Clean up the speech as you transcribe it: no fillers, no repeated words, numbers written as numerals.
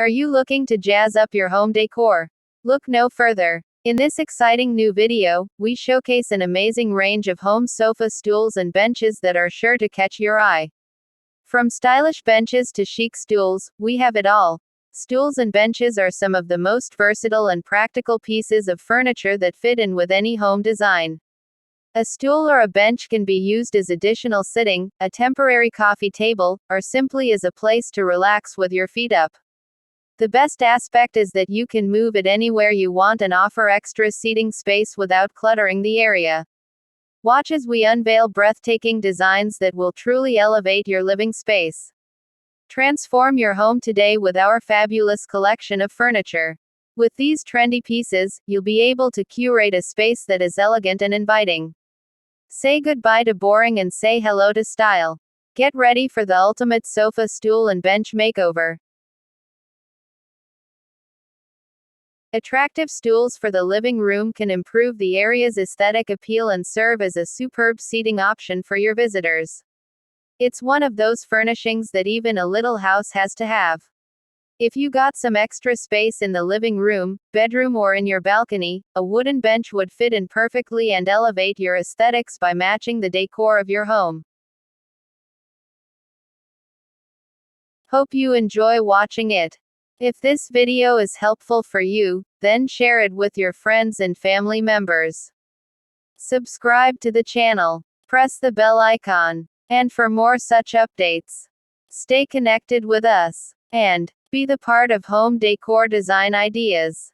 Are you looking to jazz up your home decor? Look no further. In this exciting new video, we showcase an amazing range of home sofa stools and benches that are sure to catch your eye. From stylish benches to chic stools, we have it all. Stools and benches are some of the most versatile and practical pieces of furniture that fit in with any home design. A stool or a bench can be used as additional sitting, a temporary coffee table, or simply as a place to relax with your feet up. The best aspect is that you can move it anywhere you want and offer extra seating space without cluttering the area. Watch as we unveil breathtaking designs that will truly elevate your living space. Transform your home today with our fabulous collection of furniture. With these trendy pieces, you'll be able to curate a space that is elegant and inviting. Say goodbye to boring and say hello to style. Get ready for the ultimate sofa, stool, and bench makeover. Attractive stools for the living room can improve the area's aesthetic appeal and serve as a superb seating option for your visitors. It's one of those furnishings that even a little house has to have. If you got some extra space in the living room, bedroom, or in your balcony, a wooden bench would fit in perfectly and elevate your aesthetics by matching the decor of your home. Hope you enjoy watching it. If this video is helpful for you, then share it with your friends and family members. Subscribe to the channel. Press the bell icon. And for more such updates, stay connected with us. And be the part of home decor design ideas.